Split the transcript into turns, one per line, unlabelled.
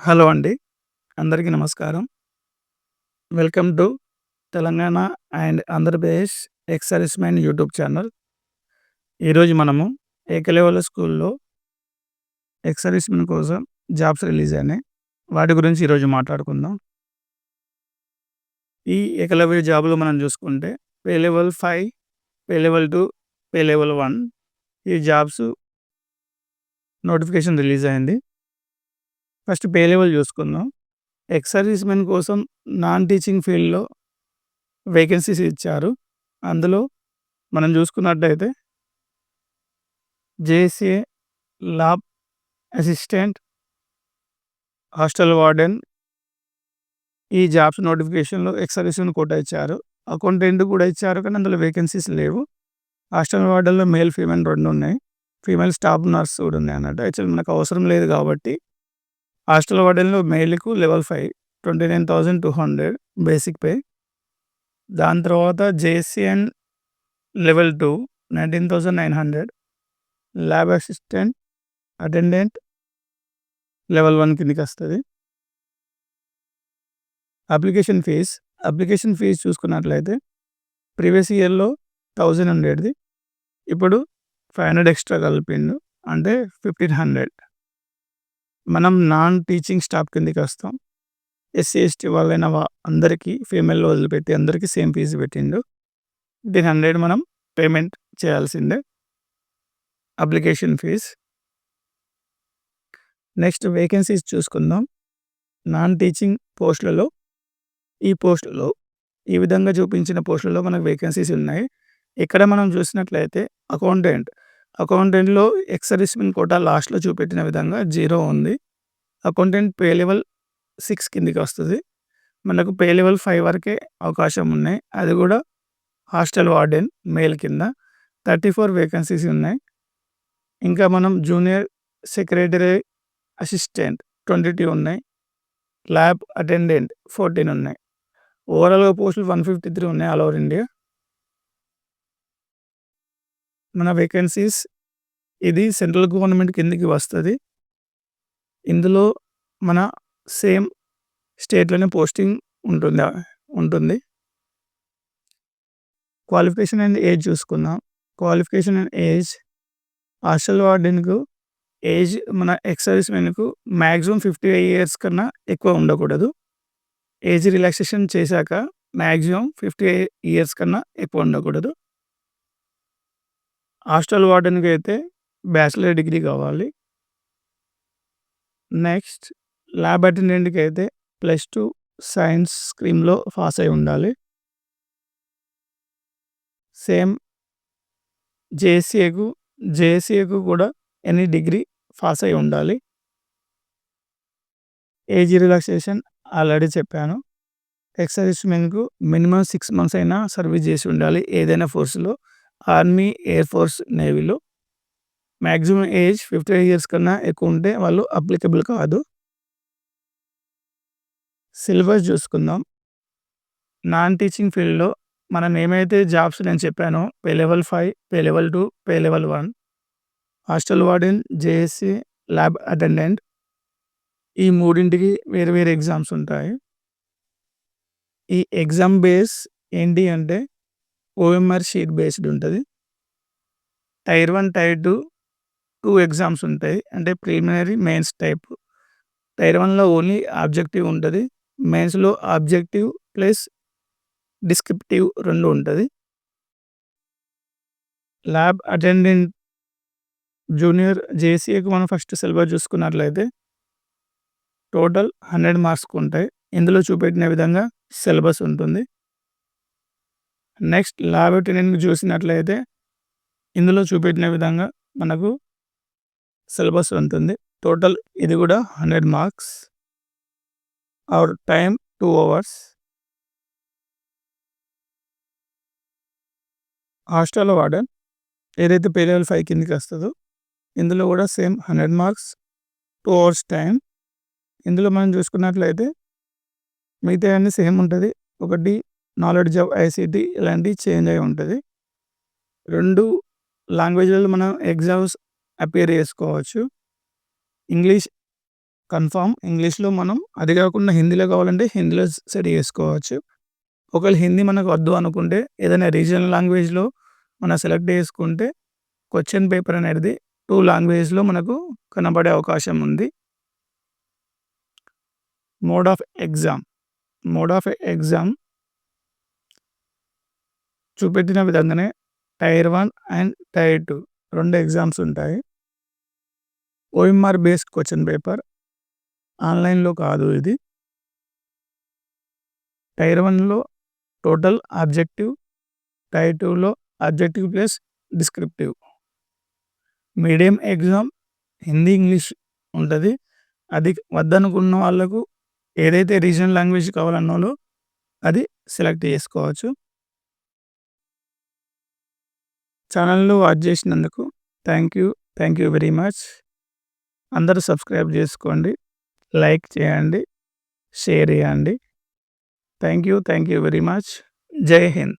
Hello అండి. అందరికీ నమస్కారం. Welcome to Telangana and Andhra Pradesh ex servicemen YouTube channel. ఈరోజు మనము ఏకలవ్య స్కూల్‌లో ఎక్స్ సర్వీస్‌మెన్ కోసం జాబ్స్ రిలీజ్ అయినాయి. వాటి గురించి ఈరోజు మాట్లాడుకుందాం. ఈ ఏకలవ్య జాబ్‌లో మనం చూసుకుంటే pay level 5, pay level 2, pay level 1 ఈ జాబ్స్ నోటిఫికేషన్ రిలీజ్ అయింది. ఫస్ట్ పే లెవెల్ చూసుకుందాం. ఎక్స్ సర్వీస్‌మెన్ కోసం నాన్ టీచింగ్ ఫీల్డ్‌లో వేకెన్సీస్ ఇచ్చారు. అందులో మనం చూసుకున్నట్టయితే JCA, lab assistant, hostel warden ఈ జాబ్స్ నోటిఫికేషన్‌లో ఎక్స్ సర్వీస్‌మెన్ కోటా ఇచ్చారు. అకౌంటెంట్ కూడా ఇచ్చారు. కానీ అందులో వేకెన్సీస్ లేవు. హాస్టల్ వార్డెన్‌లో మేల్, ఫీమేల్ 2 ఉన్నాయి. ఫీమేల్ స్టాఫ్ నర్స్ కూడా ఉన్నాయన్నట్టు. యాక్చువల్లీ మనకు అవసరం లేదు కాబట్టి హాస్టల్ వార్డెన్‌లో మేల్‌కు లెవెల్ 5 29,200 బేసిక్ పే. దాని తర్వాత JCN level 2 19,900 lab assistant, attendant level 1 కిందకొస్తది. అప్లికేషన్ ఫీజ్ చూసుకున్నట్లయితే ప్రీవియస్ ఇయర్‌లో 1000 ఉండేటిది. ఇప్పుడు 500 ఎక్స్‌ట్రా కలిపిండు. అంటే 1500. మనం నాన్ టీచింగ్ స్టాఫ్ కిందకొస్తాం. ఎస్సీ, ఎస్టీ వాళ్ళైన అందరికీ ఫీమేల్‌లో వదిలిపెట్టి అందరికీ సేమ్ ఫీజ్ పెట్టిండు. 1500 మనం పేమెంట్ చేయాల్సిందే. Application fees. నెక్స్ట్ వేకెన్సీస్ చూసుకుందాం. నాన్ టీచింగ్ పోస్ట్‌లలో ఈ విధంగా చూపించిన పోస్టులలో మనకు వేకెన్సీస్ ఉన్నాయి. ఇక్కడ మనం చూసినట్లయితే అకౌంటెంట్‌లో ఎక్స్ సర్వీస్‌మెన్ కోటా లాస్ట్‌లో చూపెట్టిన విధంగా 0 ఉంది. అకౌంటెంట్ పే లెవెల్ 6 కిందకి వస్తది. మనకు పే లెవెల్ 5 వరకే అవకాశం ఉన్నాయి. అది కూడా హాస్టల్ వార్డెన్ మేల్ కింద 34 వేకెన్సీస్ ఉన్నాయి. ఇంకా మనం జూనియర్ సెక్రటరీ అసిస్టెంట్ 22 ఉన్నాయి. ల్యాబ్ అటెండెంట్ 14 ఉన్నాయి. ఓవరాల్‌గా పోస్టులు 153 ఉన్నాయి ఆల్ ఓవర్ ఇండియా. మన వేకెన్సీస్ ఇది సెంట్రల్ గవర్నమెంట్ కిందకి వస్తది. ఇందులో మన సేమ్ స్టేట్‌లోనే పోస్టింగ్ ఉంటుంది. క్వాలిఫికేషన్ అండ్ ఏజ్ చూసుకుందాం. క్వాలిఫికేషన్ అండ్ ఏజ్ హాస్టల్ వార్డెన్‌కు ఏజ్ మన ఎక్స్ సర్వీస్‌మెన్‌కు మాక్సిమం 50 ఇయర్స్ కన్నా ఎక్కువ ఉండకూడదు. ఏజ్ రిలాక్సేషన్ చేశాక మాక్సిమం 50 ఇయర్స్ కన్నా ఎక్కువ ఉండకూడదు. హాస్టల్ వార్డెన్‌కైతే బ్యాచిలర్ డిగ్రీ కావాలి. నెక్స్ట్ ల్యాబ్ అటెండెంట్‌కైతే +2 సైన్స్ స్ట్రీమ్‌లో పాస్ అయి ఉండాలి. సేమ్ జేసీఏకు కూడా ఎనీ డిగ్రీ పాస్ అయి ఉండాలి. ఏజ్ రిలాక్సేషన్ ఆల్రెడీ చెప్పాను. ఎక్స్ సర్వీస్‌మెన్‌కు మినిమమ్ 6 మంత్స్ అయినా సర్వీస్ చేసి ఉండాలి. ఏదైనా ఫోర్స్‌లో ఆర్మీ, ఎయిర్ ఫోర్స్, నేవీలో. మాక్సిమం ఏజ్ 55 ఇయర్స్ కన్నా ఎక్కువ ఉంటే వాళ్ళు అప్లికబుల్ కాదు. సిలబస్ చూసుకుందాం. నాన్ టీచింగ్ ఫీల్డ్‌లో మనం ఏమైతే జాబ్స్ నేను చెప్పానో pay level 5, pay level 2, pay level 1 hostel warden, JAC, lab attendant ఈ మూడింటికి వేరు వేరు ఎగ్జామ్స్ ఉంటాయి. ఈ ఎగ్జామ్ బేస్ ఏంటి అంటే ఓఎంఆర్ షీట్ బేస్డ్ ఉంటది. టైర్ 1, టైర్ 2 ఎగ్జామ్స్ ఉంటాయి. అంటే ప్రిలిమినరీ, మెయిన్స్ టైప్. టైర్ 1లో ఓన్లీ ఆబ్జెక్టివ్ ఉంటది. మెయిన్స్‌లో ఆబ్జెక్టివ్ ప్లస్ డిస్క్రిప్టివ్ 2 ఉంటది. ల్యాబ్ అటెండెంట్ జూనియర్ జేసీఏకి మనం ఫస్ట్ సిలబస్ చూసుకున్నట్లయితే టోటల్ 100 మార్క్స్‌కి ఉంటాయి. ఇందులో చూపెట్టిన విధంగా సిలబస్ ఉంటుంది. నెక్స్ట్ ల్యాబ్ అటెండెంట్‌కి చూసినట్లయితే ఇందులో చూపెట్టిన విధంగా మనకు సిలబస్ ఉంటుంది. టోటల్ ఇది కూడా 100 marks. Hour time 2 hours. Hostel warden ఏదైతే పే లెవెల్ 5 కిందకి వస్తదో ఇందులో కూడా సేమ్ 100 మార్క్స్, 2 అవర్స్ టైమ్. ఇందులో మనం చూసుకున్నట్లయితే మిగతాయన్నీ సేమ్ ఉంటది. ఒకటి నాలెడ్జ్ ఆఫ్ ఐసీటీ ఇలాంటివి చేంజ్ అయి ఉంటది. 2 లాంగ్వేజ్‌లలో మనం ఎగ్జామ్స్ అపియర్ చేసుకోవచ్చు. English confirm. ఇంగ్లీష్‌లో మనం అది కాకుండా హిందీలో కావాలంటే హిందీలో సెట్ చేసుకోవచ్చు. ఒకవేళ హిందీ మనకు వద్దు అనుకుంటే ఏదైనా రీజనల్ లాంగ్వేజ్‌లో మనం సెలెక్ట్ చేసుకుంటే క్వెషన్ పేపర్ అనేది 2 లాంగ్వేజ్‌లో మనకు కనబడే అవకాశం ఉంది. Mode of exam. Mode of exam చూపెట్టిన విధంగానే టైర్ 1 అండ్ టైర్ 2 2 ఎగ్జామ్స్ ఉంటాయి. OMR based question paper. ఆన్‌లైన్‌లో కాదు ఇది. టైర్ 1లో టోటల్ ఆబ్జెక్టివ్. టైర్ 2లో objective plus descriptive. Medium exam Hindi, English ఉంటది. అది వద్దనుకున్న వాళ్ళకు ఏదైతే రీజనల్ లాంగ్వేజ్ కావాలన్నోళ్ళు అది సెలెక్ట్ చేసుకోవచ్చు. ఛానల్‌ను వాచ్ చేసినందుకు thank you. Thank you very much. అందరూ సబ్స్క్రైబ్ చేసుకోండి. లైక్ చేయండి. షేర్ చేయండి. Thank you. Thank you very much. జై హింద్.